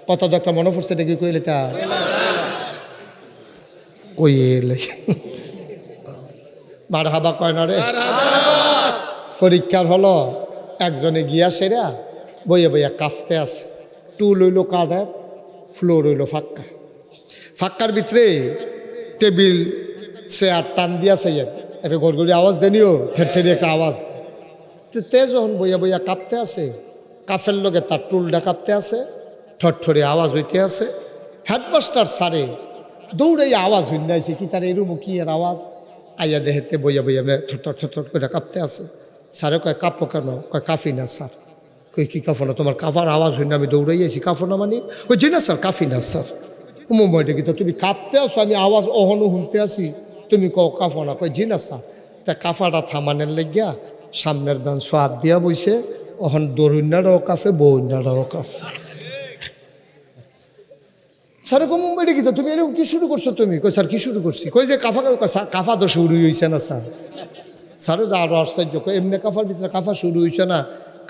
কত একটা মনে পড়ছে এটা কি কইলে তা কই এলে মার হাবা কয় না রে। পরীক্ষার হলো একজনে গিয়া সেরা বইয়া বইয়া কাঁপতে আছে। টুল হইল কাঠের, ফ্লোর হইল ফাক্কা। ফাক্কার ভিতরে টেবিল চেয়ার টান দিয়া চাইয়েন একটা গড়গড়ি আওয়াজ দেনিও, ঠের একটা আওয়াজ। তে যখন বইয়া বইয়া কাঁপতে আছে, কাফের লোকে তার টুলটা কাঁপতে আছে, ঠরঠরে আওয়াজ হইতে আছে। হেডমাস্টার স্যারে দৌড়ে আওয়াজ হইনাইছে কি তার এরুম কি এর আওয়াজ আইয়া দেহেতে বইয়া বইয়া ঠর ঠর করে কাঁপতে আছে। স্যারে কয় কাঁপো কেন? কয় কাফি না স্যার। কই কি কাফো না? তোমার কাফার আওয়াজ হইনা আমি দৌড়াইয়াছি, কাফো না মানে? কই জি না স্যার, কাফি না স্যার। মুম্বাইটা কি তো তুমি কাঁপতে আসো, আমি আওয়াজ অহনও শুনতে আসি, তুমি কও কাফো না? কয় জি না স্যার। তা কাফাটা থামানের লেগিয়া সামনের বেঞ্চ হাত দিয়া বইছে, অহন দরুন্যারাও কাফে, বউন্যারাও কাফে। স্যার কো মুম্বাইটা কি তো তুমি এরকম কি শুরু করছো তুমি? কই স্যার কি শুরু করছি? কই যে কাফা, স্যার কাফা তো শুরু হয়েছে না স্যার। স্যারও তো আরো আশ্চর্য, এমনি কাফার ভিতরে কাফা শুরু হয়েছে না?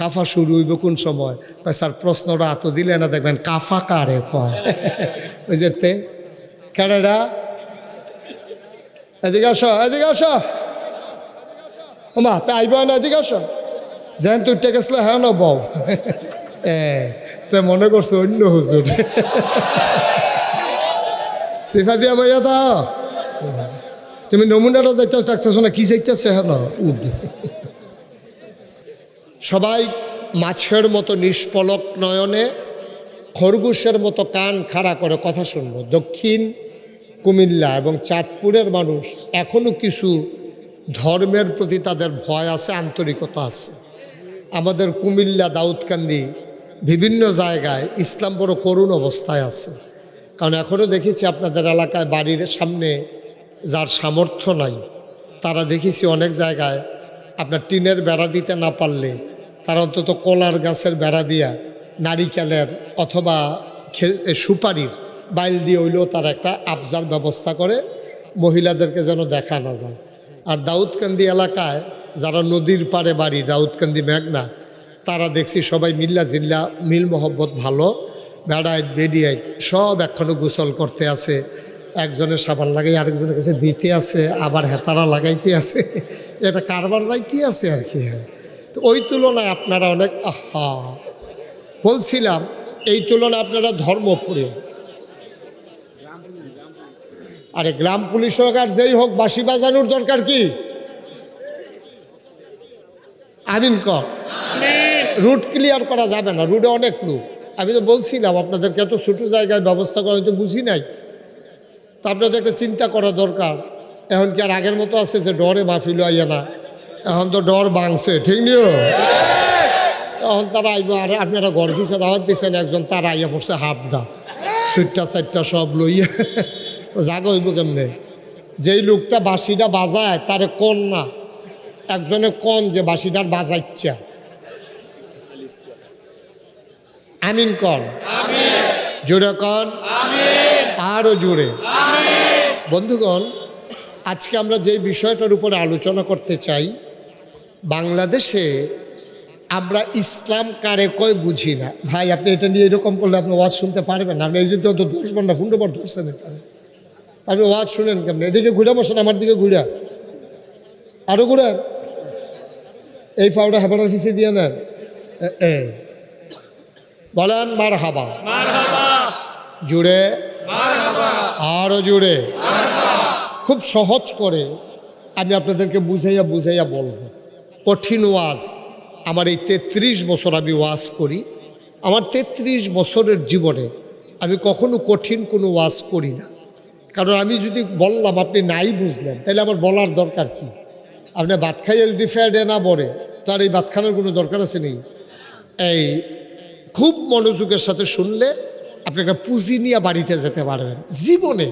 কাফা শুরু হইব কোন সময়? স্যার প্রশ্নটা এত দিলে না, দেখবেন কাফা কারে কয়। ওই যে তে কেডা, এদিকে আসো, এদিকে আসো মা, তা আইব না, এদিকে আসো। যেন তুই টেকেছিল হ্যাঁ না বউ। তো মনে করছো অন্য হুজুর। সিফা দিয়া ভাইয়া তা তুমি নমুনাটা যাইতে ডাকতেছো না, কি যাইতেছে হ্যাঁ না? সবাই মাছের মতো নিষ্পলক নয়নে, খরগোশের মতো কান খাড়া করে কথা শুনবো। দক্ষিণ কুমিল্লা এবং চাঁদপুরের মানুষ এখনও কিছু ধর্মের প্রতি তাদের ভয় আছে, আন্তরিকতা আছে। আমাদের কুমিল্লা, দাউদকান্দি বিভিন্ন জায়গায় ইসলাম বড় করুণ অবস্থায় আছে। কারণ এখনও দেখেছি আপনাদের এলাকায় বাড়ির সামনে যার সামর্থ্য নাই, তারা দেখেছি অনেক জায়গায় আপনার টিনের বেড়া দিতে না পারলে তারা অন্তত কলার গাছের বেড়া দিয়া, নারিকেলের অথবা সুপারির বাইল দিয়ে হইলেও তার একটা আবজার ব্যবস্থা করে, মহিলাদেরকে যেন দেখা না যায়। আর দাউদকান্দি এলাকায় যারা নদীর পাড়ে বাড়ি, দাউদকান্দি মেঘনা, তারা দেখছি সবাই মিল্লা জিল্লা, মিল মহব্বত ভালো, বেড়ায় বেডিয়ায় সব এখনও গোসল করতে আছে। একজনের সাবান লাগাই আরেকজনের কাছে দিতে আছে, আবার হেতারা লাগাইতে আছে, এটা কারবার যাইতে আছে আর কি। তো ওই তুলনায় আপনারা অনেক বলছিলাম, এই তুলনায় আপনারা ধর্মপ্রিয়। আরে গ্রাম পুলিশ হোক আর যেই হোক, বাঁশি বাজানোর দরকার কি? আমিন কর। রুট ক্লিয়ার করা যাবে না, রুটে অনেক লোক। আমি তো বলছিলাম আপনাদেরকে এত ছোটো জায়গায় ব্যবস্থা করা হয়তো বুঝি নাই। তা আপনাদের একটা চিন্তা করা দরকার। এখন কি আর আগের মতো আছে যে ডরে মাহফিল আইয়া না? এখন তো ডর ভাঙছে, ঠিক নিও। এখন তারা আইব, আর আপনারা ঘর দিচ্ছে দাওয়াত দিচ্ছেন, একজন তারা আইয়া পড়ছে হাফডা সুটটা চারটা সব লইয়া। জাগা হইব কেমনে? যেই লোকটা বাঁশিটা বাজায় তারে কন না, একজনে কন যে বাঁশিটার বাজাইচ্ছা। আমিন কন, জোরে কন, আরো জোরে। বন্ধুগণ, আজকে আমরা যে বিষয়টার উপরে আলোচনা করতে চাই, বাংলাদেশে আমরা ইসলাম কারে কয় বুঝি না। ভাই আপনি এটা নিয়ে এরকম করলে আপনি ওয়াজ শুনতে পারবেন না। আপনি এই জন্য তো 10 ঘন্টা ফুন্ড পর ধরছেন, আপনি ওয়াজ শুনেন কেমন? এদিকে ঘুরে বসেন, আমার দিকে ঘুরা, আরো ঘুরেন, এই ফাউটা হেপাটার ফিসে দিয়ে নেন। বলেন মার হাবা, জুড়ে, আরো জুড়ে। খুব সহজ করে আমি আপনাদেরকে বুঝাইয়া বুঝাইয়া বলবো। কঠিন ওয়াজ, আমার এই 33 বছর আমি ওয়াজ করি, আমার 33 বছরের জীবনে আমি কখনো কঠিন কোনো ওয়াজ করি না। কারণ আমি যদি বললাম আপনি নাই বুঝলেন, তাহলে আমার বলার দরকার কি? আপনি ভাত খাইয়ে যদি ফ্যাডে না বলে, তো আর এই ভাত খানোর কোনো দরকার আছে নেই। এই খুব মনোযোগের সাথে শুনলে আপনি একটা পুঁজি নিয়ে বাড়িতে যেতে পারবেন। জীবনে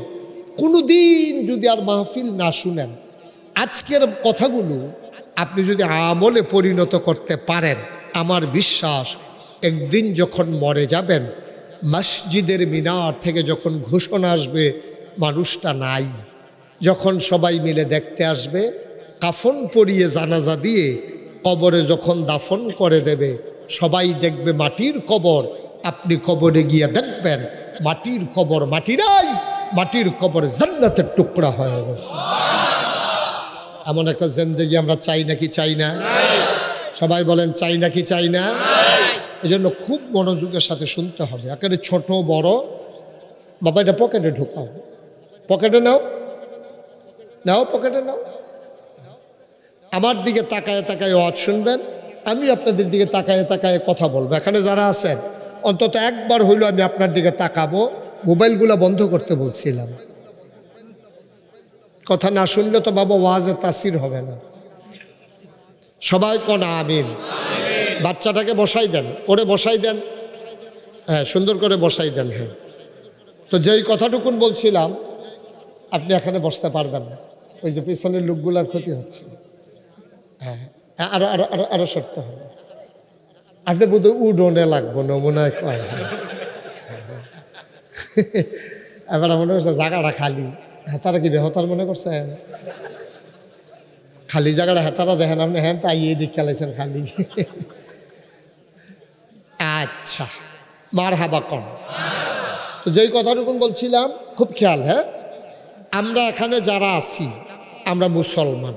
কোনো দিন যদি আর মাহফিল না শুনেন, আজকের কথাগুলো আপনি যদি আমলে পরিণত করতে পারেন, আমার বিশ্বাস একদিন যখন মরে যাবেন, মসজিদের মিনার থেকে যখন ঘোষণা আসবে মানুষটা নাই, যখন সবাই মিলে দেখতে আসবে, কাফন পরিয়ে জানাজা দিয়ে কবরে যখন দাফন করে দেবে, সবাই দেখবে মাটির কবর, আপনি কবরে গিয়ে দেখবেন মাটির কবর মাটি নাই, মাটির কবর জান্নাতের টুকরা হয়ে গেছে। এমন একটা জিন্দেগি আমরা চাই নাকি চাই না? সবাই বলেন চাই নাকি চাই না? এই জন্য খুব মনোযোগের সাথে শুনতে হবে। একেবারে ছোট বড়, বাবা এটা পকেটে ঢোকাও, পকেটে নাও, নাও পকেটে নাও। আমার দিকে তাকায় তাকায় ওয়াজ শুনবেন, আমি আপনাদের দিকে তাকায় তাকায় কথা বলবো। এখানে যারা আছেন অন্তত একবার হইলো আমি আপনার দিকে তাকাবো। মোবাইলগুলো বন্ধ করতে বলছিলাম, কথা না শুনলে তো বাবা ওয়াজে তাসির হবে না। সবাই কোন আমিন। বাচ্চাটাকে বসাই দেন, ওরে বসাই দেন, হ্যাঁ সুন্দর করে বসাই দেন। হ্যাঁ, তো যেই কথাটুকুন বলছিলাম, আপনি এখানে বসতে পারবেন না, ওই যে পিছনের লোকগুলার ক্ষতি হচ্ছে। হ্যাঁ, আরো আরো আরো আরো শক্ত হবে। আপনি বোধহয় উডনে লাগবো নমুনায় কয়। এবার মনে করছে জায়গাটা খালি, হেতারা কি বেহতার মনে করছেন? খালি জায়গাটা হেতারা দেখেন আপনি, হ্যাঁ তাই এই দিক খেলাইছেন খালি। আচ্ছা, মার হাবা কম। তো যেই কথাটুকুন বলছিলাম খুব খেয়াল। হ্যাঁ, আমরা এখানে যারা আছি আমরা মুসলমান।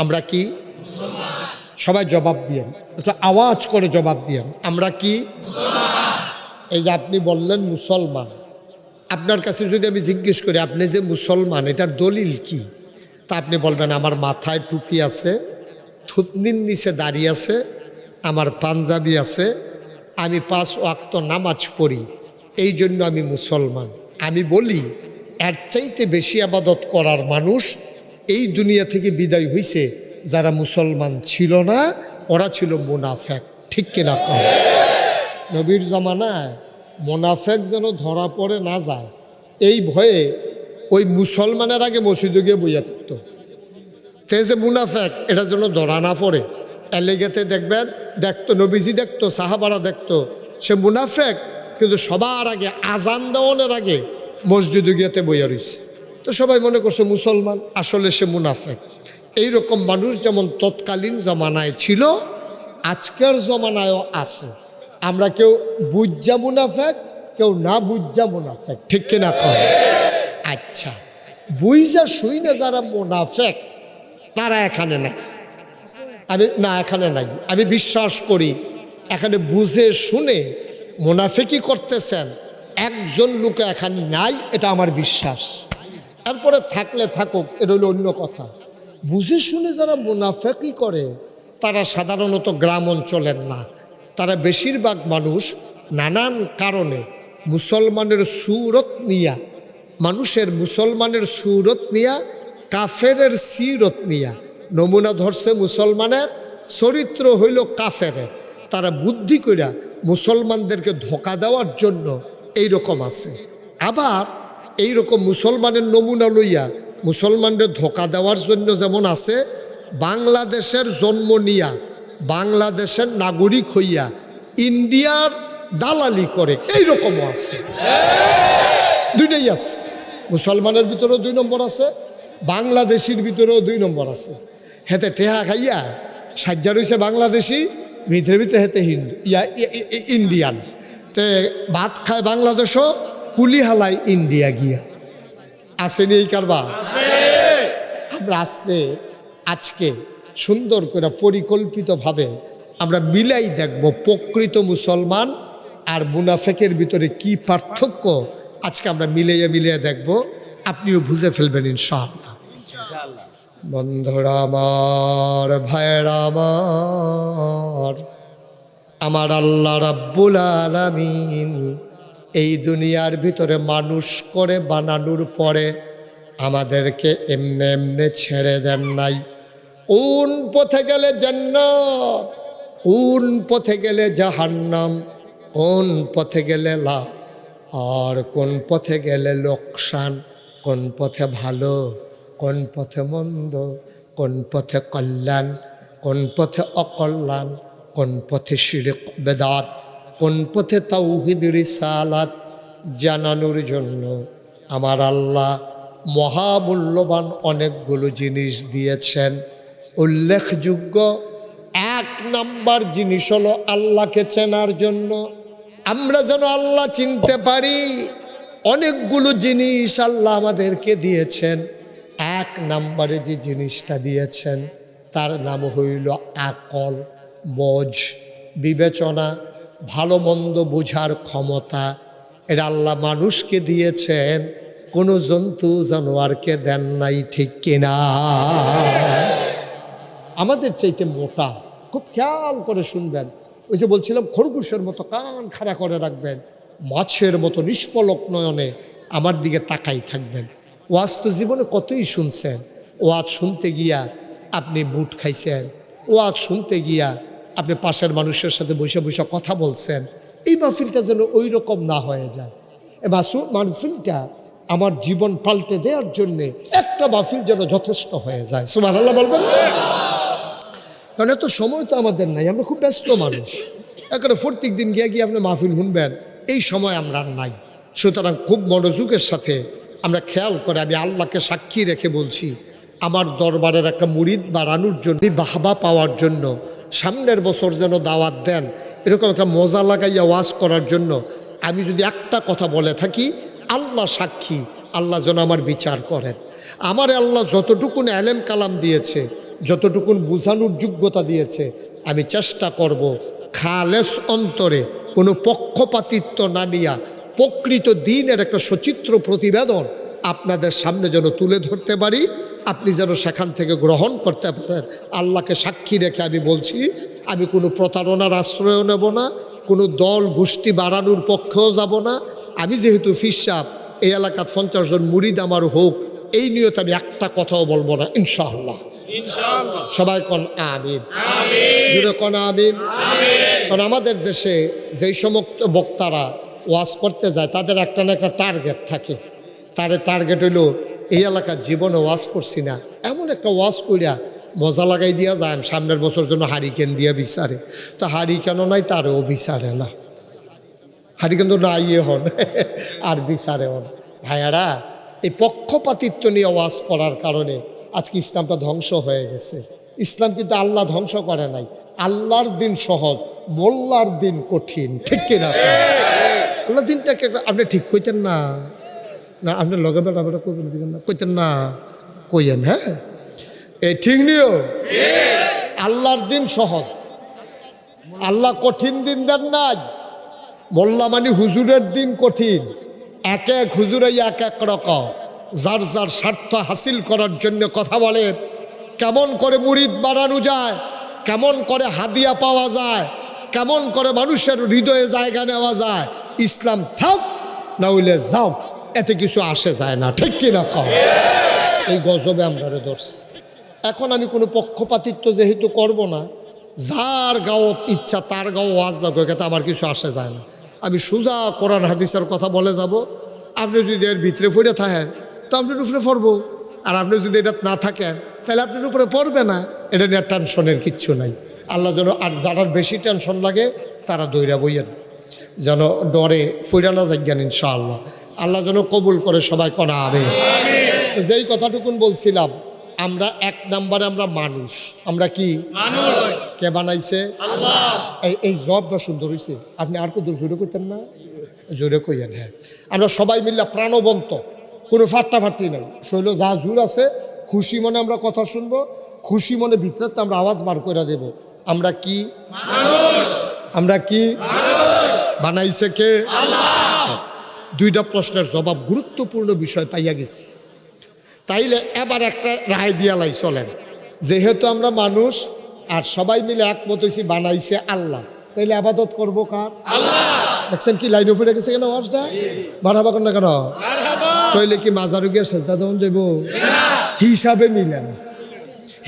আমরা কি? সবাই জবাব দিয়েন, আওয়াজ করে জবাব দিয়েন, আমরা কি? এই যে আপনি বললেন মুসলমান, আপনার কাছে যদি আমি জিজ্ঞেস করি আপনি যে মুসলমান এটার দলিল কি, তা আপনি বলবেন আমার মাথায় টুপি আছে, থুতনির নিচে দাড়ি আছে, আমার পাঞ্জাবি আছে, আমি 5 ওয়াক্ত নামাজ পড়ি, এই জন্য আমি মুসলমান। আমি বলি এর চাইতে বেশি আবাদত করার মানুষ এই দুনিয়া থেকে বিদায় হইছে যারা মুসলমান ছিল না, ওরা ছিল মুনাফেক। ঠিক কিনা কম? নবীর জামানায় মুনাফেক যেন ধরা পড়ে না যায় এই ভয়ে ওই মুসলমানের আগে মসজিদে গিয়ে বইয়া থাকতো। তে যে মুনাফেক এটা যেন ধরা না পড়ে এলেগেতে দেখবেন, দেখতো নবীজি দেখতো, সাহাবারা দেখতো সে মুনাফেক, কিন্তু সবার আগে আজান দেওয়ানোর আগে মসজিদে গিয়েতে বইয়া রয়েছে। তো সবাই মনে করছে মুসলমান, আসলে সে মুনাফেক। এইরকম মানুষ যেমন তৎকালীন জমানায় ছিল, আজকের জমানায়ও আছে। আমরা কেউ বুঝা মুনাফেক, কেউ না বুঝা মুনাফেক। ঠিক কিনা কম? আচ্ছা, বুঝা শুই না যারা মুনাফেক তারা এখানে নাই। আমি না, এখানে নাই। আমি বিশ্বাস করি এখানে বুঝে শুনে মুনাফেকি করতেছেন একজন লোক এখানে নাই, এটা আমার বিশ্বাস। এরপরে থাকলে থাকুক, এটা হলো অন্য কথা। বুঝে শুনে যারা মুনাফেকি করে তারা সাধারণত গ্রাম অঞ্চলের না, তারা বেশিরভাগ মানুষ নানান কারণে মুসলমানের সুরত নিয়া, মানুষের মুসলমানের সুরত নিয়া, কাফেরের সিরত নিয়া নমুনা ধরছে মুসলমানের, চরিত্র হইল কাফেরের। তারা বুদ্ধি কইরা মুসলমানদেরকে ধোকা দেওয়ার জন্য এইরকম আছে। আবার এইরকম মুসলমানের নমুনা লইয়া মুসলমানদের ধোকা দেওয়ার জন্য যেমন আছে, বাংলাদেশের জন্ম নিয়া বাংলাদেশের নাগরিক হইয়া ইন্ডিয়ার দালালি করে, এইরকমও আছে। দুইটাই আছে, মুসলমানের ভিতরেও 2 নম্বর আছে, বাংলাদেশির ভিতরেও 2 নম্বর আছে। হেতে টেহা খাইয়া সাজ্জা রয়েছে বাংলাদেশি, ভিতরে ভিতরে হেতে হিন্দু ইন্ডিয়ান। তে ভাত খায় বাংলাদেশও, কুলি হালায় ইন্ডিয়া গিয়া। আসেনি এই কারবার? আমরা আসতে আজকে সুন্দর করে পরিকল্পিতভাবে আমরা মিলাই দেখব প্রকৃত মুসলমান আর মুনাফেকের ভিতরে কি পার্থক্য। আজকে আমরা মিলিয়ে দেখব, আপনিও বুঝে ফেলবেন ইনশাআল্লাহ। বন্ধুরা আমার, ভাইরা আমার, আমার আল্লাহ রাব্বুল আলামিন এই দুনিয়ার ভিতরে মানুষ করে বানানোর পরে আমাদেরকে এমনে এমনে ছেড়ে দেন নাই। কোন পথে গেলে জান্নাত, কোন পথে গেলে জাহান্নাম, কোন পথে গেলে লাভ, আর কোন পথে গেলে লোকসান, কোন পথে ভালো, কোন পথে মন্দ, কোন পথে কল্যাণ, কোন পথে অকল্যাণ, কোন পথে শিরক বেদাত, কোন পথে তাওহীদ রিসালাত জানানোর জন্য আমার আল্লাহ মহামূল্যবান অনেকগুলো জিনিস দিয়েছেন। উল্লেখযোগ্য 1 নাম্বার জিনিস হলো আল্লাহকে চেনার জন্য আমরা যেন আল্লাহ চিনতে পারি। অনেকগুলো জিনিস আল্লাহ আমাদেরকে দিয়েছেন। এক নম্বরে যে জিনিসটা দিয়েছেন তার নাম হইল আকল, বোঝ, বিবেচনা, ভালো মন্দ বোঝার ক্ষমতা। এটা আল্লাহ মানুষকে দিয়েছেন, কোনো জন্তু জানোয়ারকে দেন নাই, ঠিক কিনা? আমাদের চাইতে মোটা, খুব খেয়াল করে শুনবেন। ওই যে বলছিলাম খরগোশের মতো কান খাড়া করে রাখবেন, মাছের মতো নিষ্পলক নয়নে আমার দিকে তাকাই থাকবেন। ওয়াজ তো জীবনে কতই শুনছেন। ওয়াজ শুনতে গিয়া আপনি বুট খাইছেন, ওয়াজ শুনতে গিয়া আপনি পাশের মানুষের সাথে বসে বসে কথা বলছেন। এই মাহফিলটা যেন ওই রকম না হয়ে যায়। এ মাহফিলটা আমার জীবন পাল্টে দেওয়ার জন্যে একটা মাহফিল যেন যথেষ্ট হয়ে যায়। সুবহানাল্লাহ বলবেন। কারণ এত সময় তো আমাদের নাই, আমরা খুব ব্যস্ত মানুষ। এখানে প্রত্যেক দিন গিয়ে গিয়ে আপনি মাহফিল শুনবেন, এই সময় আমরা আর নাই। সুতরাং খুব মনোযোগের সাথে আমরা খেয়াল করে, আমি আল্লাহকে সাক্ষী রেখে বলছি, আমার দরবারের একটা মুরিদ বাড়ানোর জন্য, বাহবা পাওয়ার জন্য, সামনের বছর যেন দাওয়াত দেন, এরকম একটা মজা লাগাইয়া ওয়াজ করার জন্য আমি যদি একটা কথা বলে থাকি, আল্লাহ সাক্ষী, আল্লাহ যেন আমার বিচার করেন। আমার আল্লাহ যতটুকুন এলেম কালাম দিয়েছে, যতটুকুন বুঝানোর যোগ্যতা দিয়েছে, আমি চেষ্টা করব খালেস অন্তরে কোনো পক্ষপাতিত্ব না নিয়া প্রকৃত দিনের একটা সচিত্র প্রতিবেদন আপনাদের সামনে যেন তুলে ধরতে পারি, আপনি যেন সেখান থেকে গ্রহণ করতে পারেন। আল্লাহকে সাক্ষী রেখে আমি বলছি, আমি কোনো প্রতারণার আশ্রয়ও নেব না, কোনো দল গোষ্ঠী বাড়ানোর পক্ষেও যাব না। আমি যেহেতু ফির সাহেব, এই এলাকার 50 জন মুরিদ আমার হোক, এই নিয়তে আমি একটা কথাও বলবো না, ইনশাআল্লাহ। সবাই কন আমিন, জুড়ে কন আমিন। কারণ আমাদের দেশে যেই সমস্ত বক্তারা ওয়াজ করতে যায় তাদের একটা না একটা টার্গেট থাকে। তার টার্গেট হইলো এই এলাকার জীবনে ওয়াজ করছি না, এমন একটা ওয়াজ করিয়া মজা লাগাই দিয়া যায়, সামনের বছর জন্য হারিকেন দিয়া বিচারে। তো হারিকেন নাই, তারও বিচারে না, হারিকেন তো না ইয়ে হন আর বিচারে হন। ভাইয়ারা, এই পক্ষপাতিত্ব নিয়ে ওয়াজ করার কারণে আজকে ইসলামটা ধ্বংস হয়ে গেছে। ইসলাম কিন্তু আল্লাহ ধ্বংস করে নাই। আল্লাহর দিন সহজ, মোল্লার দিন কঠিন, ঠিক কিনা? আল্লাহ দিনটাকে আপনি ঠিক কইতেন না, না আপনি লগে ব্যাপারটা করবেন না, কইতেন না, কইয়েন। হ্যাঁ, এই ঠিক নিও। আল্লাহর দিন সহজ, আল্লাহ কঠিন দিন দেন নাই। মোল্লা মানে হুজুরের দিন কঠিন। এক এক হুজুরে এক এক রকম, যার যার স্বার্থ হাসিল করার জন্য কথা বলে। কেমন করে মুরিদ বাড়ানো যায়, কেমন করে হাদিয়া পাওয়া যায়, কেমন করে মানুষের হৃদয়ে জায়গা নেওয়া যায়। ইসলাম থাক না হইলে যাও, এতে কিছু আসে যায় না, ঠিক কিনা? কম এই গজবে আমরা ধরছি। এখন আমি কোনো পক্ষপাতিত্ব যেহেতু করব না, যার গাঁৱত ইচ্ছা তার গাঁও ওয়াজ না করে, এতে আমার কিছু আসে যায় না। আমি সোজা কোরআন হাদিসের কথা বলে যাব। আপনি যদি এর ভিতরে পড়ে থাকেন তো আপনার উপরে পড়বো, আর আপনি যদি এটা না থাকেন তাহলে আপনার উপরে পড়বে না। এটা নিয়ে টেনশনের কিচ্ছু নাই। আল্লাহ যেন, আর যারা বেশি টেনশন লাগে তারা দৈরা বইয়েন, যেন ডরে ফইরা না যাজ্ঞান ইনশাআল্লাহ। আল্লাহ যেন কবুল করে, সবাই কনা হবে। যেই কথাটুকুন বলছিলাম, আমরা এক নাম্বারে আমরা মানুষ। আমরা কি মানুষ? কে বানাইছে? আল্লাহ। এই জবটা সুন্দর হয়েছে, আপনি আর কত জোরে কইতেন না? জোরে কইয়েন। হ্যাঁ, আমরা সবাই মিললে প্রাণবন্ত, কোনো ফাট্টাফাট্টি নাই। শৈল যা জোর আছে, খুশি মনে আমরা কথা শুনবো, খুশি মনে ভিতরে আমরা আওয়াজ বার করে দেব। আমরা কি মানুষ? আমরা কি মানুষ? বানাইছে কে? আল্লাহ। দুইটা প্রশ্নের জবাব, গুরুত্বপূর্ণ বিষয় পাইয়া গেছি। তাইলে এবার একটা রায় দিয়া লাই, চলেন। যেহেতু আমরা মানুষ আর সবাই মিলে একমত হয়েছি বানাইছে আল্লাহ, তাইলে আবাদত করবো কার? আল্লাহ। দেখছেন কি লাইন উপরে গেছে কেন ওয়াজটা? মারহাবা কর না কেন? তাইলে কি মাজারু গিয়ে সেজদা দেওয়া যাইব? হিসাবে মিলে না,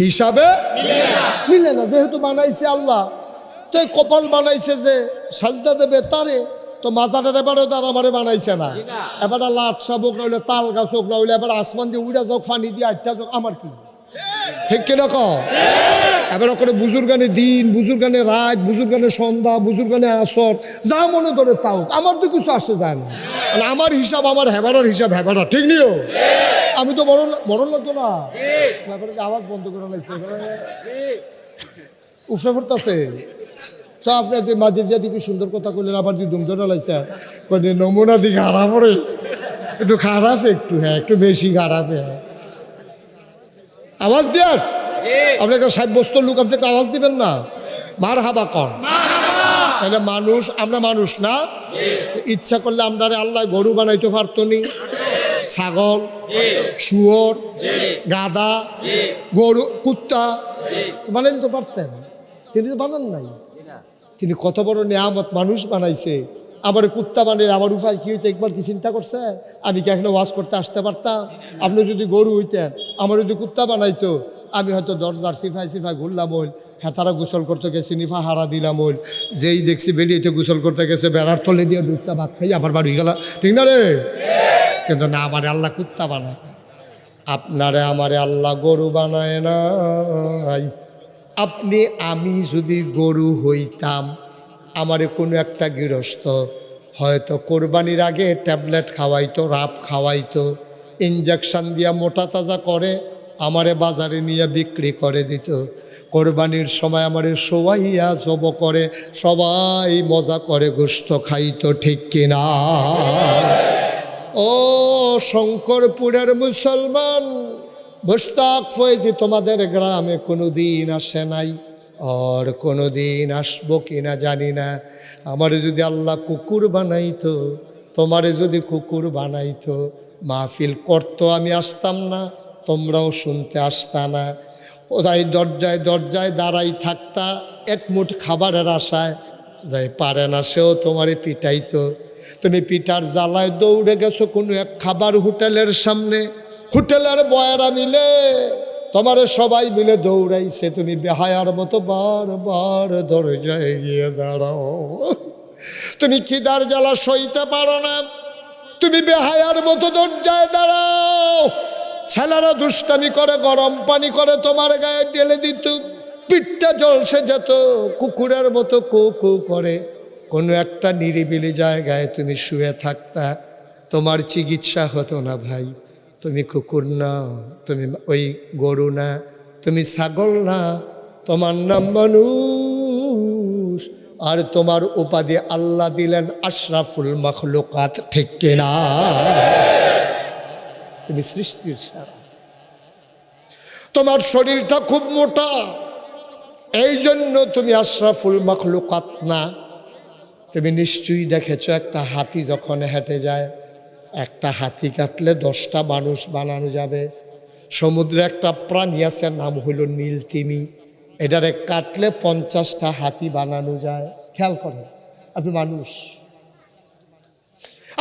হিসাবে মিলে না। যেহেতু বানাইছে আল্লাহ, তো কপাল বানাইছে যে সাজদা দেবে তারে, তো মাজারের এবারও তার আমারে বানাইছে না। এবার লাট সাবক না হইলে তাল গাছ হোক, না হইলে এবার আসমান দিয়ে উড়া যাক, ফানি দিয়ে আটটা যাক, আমার কি? ঠিক কিনা ক? এবার করে বুজুর্গানে দিন, বুজুর্গানে রাত, বুজুর্গানে সন্ধ্যা, বুজুর্গানে আসর, যা মনে ধরে তাও, আমার তো কিছু আসে যায় না। মানে আমার হিসাব, আমার হেবারার হিসাব হেবারা, ঠিক নিও। আমি তো মরণ লাগতো না, আওয়াজ বন্ধ করে লাগছে, উফরে ফুরতাছে। তো আপনি মাঝের জাতি কি সুন্দর কথা কইলেন, আবার যদি দুম ধরে লাইছে নমুনা দিকে খারাপ রে, একটু খারাপ, একটু হ্যাঁ একটু বেশি খারাপ। হ্যাঁ আওয়াজ দেন, আপনি একটা সাব্যস্ত লোক, আপনি একটা আওয়াজ দিবেন না, মার হাবা কর। তাহলে মানুষ, আমরা মানুষ না, ইচ্ছা করলে আমরা আল্লাহ গরু বানাইতে পারতো নি, ছাগল, শুয়োর, গাধা, গরু, কুত্তা বানাইতে তো পারতেন, তিনি তো বানান নাই। তিনি কত বড় নিয়ামত মানুষ বানাইছে, আমার কুত্তা বানিয়ে আমার উপায় কি হইতো একবার কি চিন্তা করছে? আমি কি এখানে ওয়াজ করতে আসতে পারতাম? আপনি যদি গরু হইতেন, আমার যদি কুত্তা বানাইতো, আমি হয়তো দরজার সিফাই ঘুরলাম হইল, হেতারা গোসল করতে গেছে, নিফা হারা দিলাম হইল, যেই দেখছি বেরিয়েতে গোসল করতে গেছে বেড়ার তলে দিয়ে ঢুকতে ভাত খাই আবার বাড়ি গেল, ঠিক না রে? কিন্তু না, আমারে আল্লাহ কুত্তা বানায়, আপনারে আমারে আল্লাহ গরু বানায় নাই। আপনি আমি যদি গরু হইতাম, আমারে কোনো একটা গৃহস্থ হয়তো কোরবানির আগে ট্যাবলেট খাওয়াইতো, রাপ খাওয়াইতো, ইঞ্জেকশন দিয়া মোটা তাজা করে আমারে বাজারে নিয়ে বিক্রি করে দিত। কোরবানির সময় আমারে সবাইয়া জব করে, সবাই মজা করে গোশত খাইতো, ঠিক কিনা? ও শঙ্করপুরের মুসলমান, মুশতাক ফয়েজি তোমাদের গ্রামে কোনো দিন আসে নাই, আর কোনো দিন আসবো কিনা জানি না। আমারে যদি আল্লাহ কুকুর বানাইতো, তোমারে যদি কুকুর বানাইতো, মাহফিল করতো, আমি আসতাম না, তোমরাও শুনতে আসতা না। ওরাই দরজায় দরজায় দাঁড়াই থাকতা এক মুঠ খাবারের আশায়, যাই পারে না সেও তোমারে পিটাইতো। তুমি পিটার জ্বালায় দৌড়ে গেছো কোনো এক খাবার হোটেলের সামনে, হোটেলের বয়েরা মিলে তোমারে সবাই মিলে দৌড়াইছে, তুমি বেহায়ার মতো বারবার দরজায় গিয়ে দাঁড়াও। তুমি খিদার জ্বালা সইতে পারো না, তুমি বেহায়ার মতো দরজায় দাঁড়াও। ছেলেরা দুষ্টামি করে, গরম পানি করে তোমার গায়ে ঢেলে দিত, পিঠটা জলসে যেত, কুকুরের মতো কু কু করে কোনো একটা নিরিবিলি জায়গায় তুমি শুয়ে থাকতা, তোমার চিকিৎসা হতো না ভাই। তুমি কুকুর না, তুমি ওই গরু না, তুমি ছাগল না, তোমার নাম মানুষ, আর তোমার উপাধি আল্লাহ দিলেন আশরাফুল মাখলুকাত, ঠিক কিনা? তুমি সৃষ্টির সারা। তোমার শরীরটা খুব মোটা, এই জন্য তুমি আশরাফুল মাখলুকাত না। তুমি নিশ্চয়ই দেখেছো একটা হাতি যখন হেঁটে যায়, একটা হাতি কাটলে 10টা মানুষ বানানো যাবে। সমুদ্রে একটা প্রাণী আছে, নাম হইল নীলতিমি, এটারে কাটলে 50টা হাতি বানানো যায়। খেয়াল করেন, আপনি মানুষ,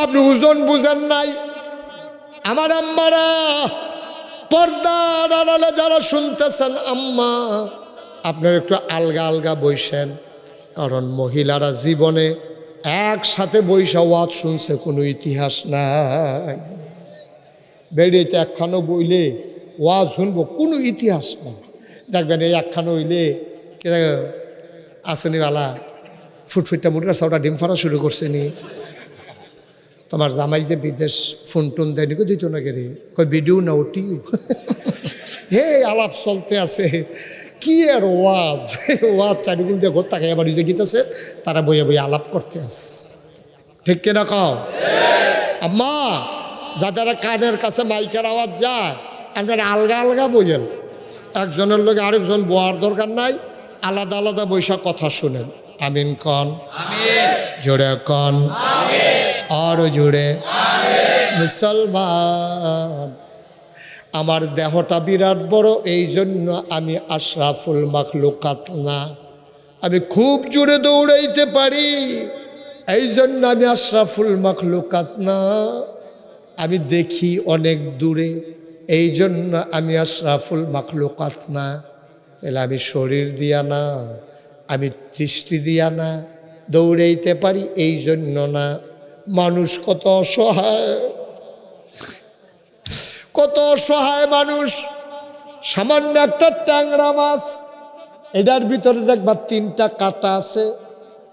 আপনি ওজন বুঝেন নাই। আমার আম্মারা, পর্দার আড়ালে যারা শুনতেছেন, আম্মা আপনারা একটু আলগা আলগা বইসেন, কারণ মহিলারা জীবনে একসাথে বৈশা ওয়াজ শুনছে কোনো ইতিহাস নাই। বেরিয়েতে একখানো বইলে ওয়াজ শুনবো, কোনো ইতিহাস নাই। দেখবেন এই একখানো হইলে কে আসেনিওয়ালা ফুটফুটটা মুটরা সবটা ডিম ফাড়া শুরু করছে নি, তোমার জামাই যে বিদেশ ফোন টোন দেয়নি, কো দিত না কে রে, কই ভিডিও না ওটি হে আলাপ চলতে আছে। কি আর ওয়াজ, ওয়াজ চারিগুলো দিয়ে ঘর তাকে আবার নিজে গীতেছে, তারা বইয়ে বইয়ে আলাপ করতে আস, ঠিক কিনা কও? আম্মা, যাদের কানের কাছে মাইকের আওয়াজ যায়, আপনারা আলগা আলগা বইয়েন, একজনের লোক আরেকজন বোয়ার দরকার নাই, আলাদা আলাদা বৈশা কথা শুনেন। আমিন কন, জোরে কন, আরো জোরে। মুসলমান, আমার দেহটা বিরাট বড়, এই জন্য আমি আশরাফুল মাখলুকাত না। আমি খুব জোরে দৌড়াইতে পারি, এই জন্য আমি আশরাফুল মাখলুকাত না। আমি দেখি অনেক দূরে, এই জন্য আমি আশরাফুল মাখলুকাত না। তাহলে আমি শরীর দিয়া না, আমি দৃষ্টি দিয়া না, দৌড়াইতে পারি এই জন্য না। মানুষ কত অসহায়, কত অসহায় মানুষ। সামান্য একটা ট্যাংরা মাছ, এটার ভিতরে দেখবা 3টা কাঁটা আছে,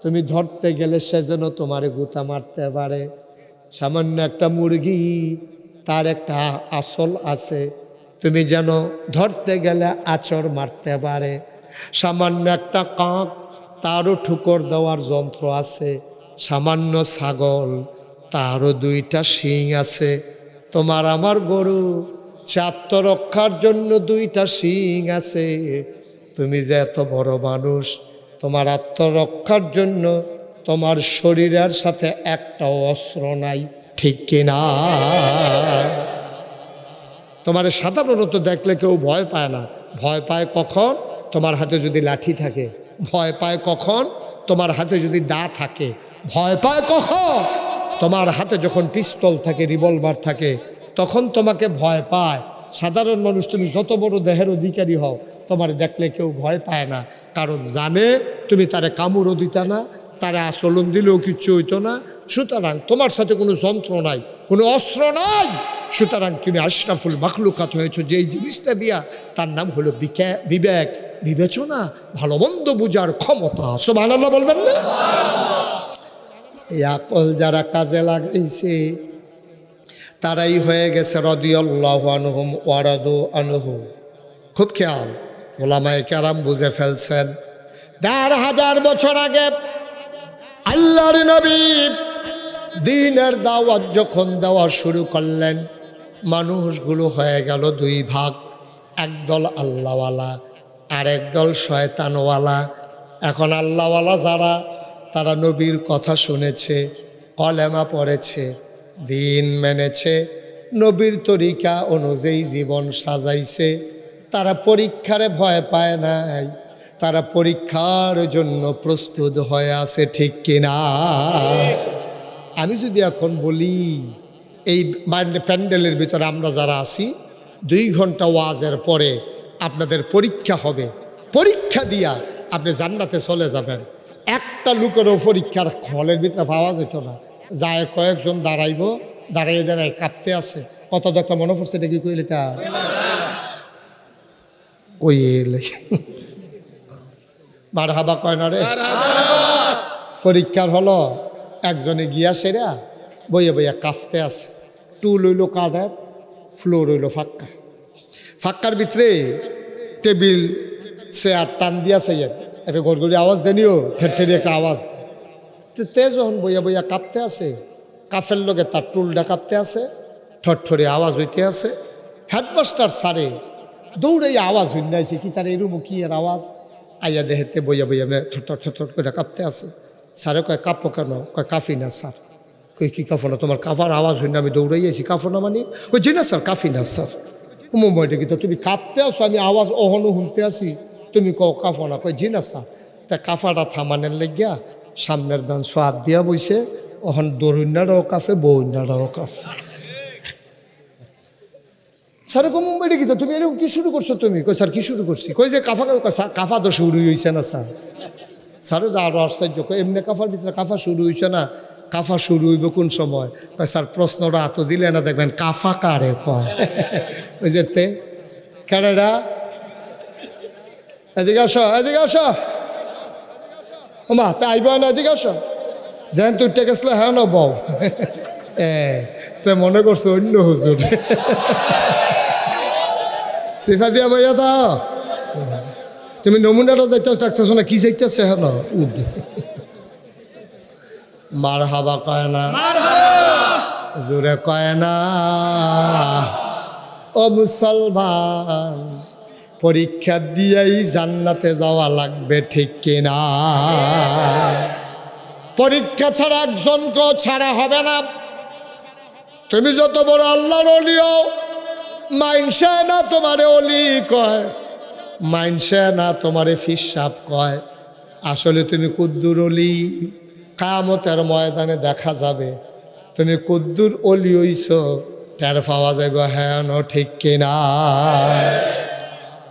তুমি ধরতে গেলে সে যেন তোমারে গুতা মারতে পারে। সামান্য একটা মুরগি, তার একটা আসল আছে, তুমি যেন ধরতে গেলে আচর মারতে পারে। সামান্য একটা কাক, তারও ঠুকর দেওয়ার যন্ত্র আছে। সামান্য ছাগল, তারও দুইটা শিং আছে। তোমার আমার গরু, সে আত্মরক্ষার জন্য দুইটা শিং আছে। তুমি যে এত বড় মানুষ, তোমার আত্মরক্ষার জন্য তোমার শরীরের সাথে একটা অস্ত্র নাই, ঠিক কিনা? তোমার সাধারণত দেখলে কেউ ভয় পায় না। ভয় পায় কখন? তোমার হাতে যদি লাঠি থাকে। ভয় পায় কখন? তোমার হাতে যদি দা থাকে। ভয় পায় কখন? তোমার হাতে যখন পিস্তল থাকে, রিভলভার থাকে, তখন তোমাকে ভয় পায়। সাধারণ মানুষ তুমি যত বড় দেহের অধিকারী হও, তোমার দেখলে কেউ ভয় পায় না, কারণ জানে তুমি তারে কামড়ও দিতা না, তারা আচরণ দিলেও কিচ্ছু হইতো না। সুতরাং তোমার সাথে কোনো যন্ত্র নাই, কোনো অস্ত্র নাই। সুতরাং তুমি আশরাফুল মাখলুকাত হয়েছো যেই জিনিসটা দিয়া, তার নাম হলো বিবেক, বিবেচনা, ভালো মন্দ বুঝার ক্ষমতা। সুবহানাল্লাহ বলবেন না? এই আকল যারা কাজে লাগাইছে তারাই হয়ে গেছে রাদিয়াল্লাহু আনহুম ওয়া রাদু আনহু। খুব খেয়াল, ওলামায়ে কেরাম বুঝে ফেলছেন। ১,৫০০ বছর আগে আল্লাহর নবী দ্বীনের দাওয়াত যখন দেওয়া শুরু করলেন, মানুষগুলো হয়ে গেল দুই ভাগ। একদল আল্লাহওয়ালা আর একদল শয়তানওয়ালা। এখন আল্লাহওয়ালা যারা, তারা নবীর কথা শুনেছে, কলেমা পড়েছে, দিন মেনেছে, নবীর তরিকা অনুযায়ী জীবন সাজাইছে। তারা পরীক্ষারে ভয় পায় নাই, তারা পরীক্ষার জন্য প্রস্তুত হয়ে আছে, ঠিক কিনা? আমি যদি এখন বলি এই প্যান্ডেলের ভিতরে আমরা যারা আছি, 2 ঘন্টা ওয়াজের পরে আপনাদের পরীক্ষা হবে, পরীক্ষা দিয়া আপনি জান্নাতে চলে যাবেন। একটা লোকেরও পরীক্ষার হলের ভিতরে পাওয়া যেত না। যায় কয়েকজন দাঁড়াইব, দাঁড়াইয়ে দাঁড়ায় কাঁপতে আছে। কত একটা মনে পড়ছে, এটা কি কইলে তা কইলে মারহাবা কয় না রে। পরীক্ষার হলো একজনে গিয়া সেরা বইয়া বইয়া কাঁপতে আছে। টুল হইল কাঠের, ফ্লোর হইল ফাক্কা। ফাক্কার ভিতরে টেবিল চেয়ার টান দিয়াছে, একটা গড়গড়ি আওয়াজ দেনিও, ঠেরঠেরি একটা আওয়াজ। তে যখন বইয়া বইয়া কাঁপতে আছে, কাফের লগে তার টুলটা কাঁপতে আছে, ঠরঠরে আওয়াজ হইতে আছে। হেডমাস্টার স্যারে দৌড়াই আওয়াজ হইনাইছে, কি তার এরুমো কি এর আওয়াজ। আইয়া দেহেতে বইয়া বইয়া ঠর ঠর করে কাঁপতে আছে। স্যারে কয় কাঁপো কেন? কয় কাফি না স্যার। কই কি কাফো না? তোমার কাফার আওয়াজ হইনা আমি দৌড়াইয়াছি, কাফো না মানে? কই জি না স্যার, কাফি না স্যার। মোবাইলটা কি তো তুমি কাঁপতে আসো, আমি আওয়াজ অহনো শুনতে আসি, তুমি কও কাফো না? কই জি না স্যার। তা কাফাটা থামানের লাগিয়া সামনের বেঞ্চ হাত দিয়া বইছে, ওহন দরুন্যারাও কাফে, বউন্যারাও কাফে। স্যার কো মুম্বাইটা কি তো তুমি এরকম কি শুরু করছো তুমি? কই স্যার কি শুরু করছি? কই যে কাফা, স্যার কাফা তো শুরুই হয়েছে না স্যার। স্যারও তো আরো আশ্চর্য, কই এমনি কাফার ভিতরে কাফা শুরু হয়েছে না? কাফা শুরু হইব কোন সময়? কয় স্যার প্রশ্নটা এত দিলে না, দেখবেন কাফা কারে কয়। ওই যে তে কারেরা এদিকে আসো, এদিকে আসো। ওমা তা আইব না, এদিকে আসো। যেন তুই টেকেছিল হ্যাঁ না বউ। তো মনে করছো অন্য হুজুর। সিফা দিয়া ভাইয়া দাও, তুমি নমুনাটা যাইতেছ ডাকতেছো না, কি যাইতেছে? হ্যাঁ না মার হাবা কয় না, জোরে কয় না। ও মুসলমান, পরীক্ষা দিয়েই জান্নাতে যাওয়া লাগবে, ঠিক কিনা? পরীক্ষা ছাড়া একজনকেও ছাড়া হবে না। তুমি যত বড় আল্লাহর ওলিও, মাইনসে না তোমারে ওলি কয়, মাইনসে না তোমারে ফিসাব কয়। আসলে তুমি কুদ্দুর ওলি, কিয়ামতের ময়দানে দেখা যাবে তুমি কুদ্দুর ওলি হইছ, টের পাওয়া যাইব, হ্যাঁ ঠিক কিনা?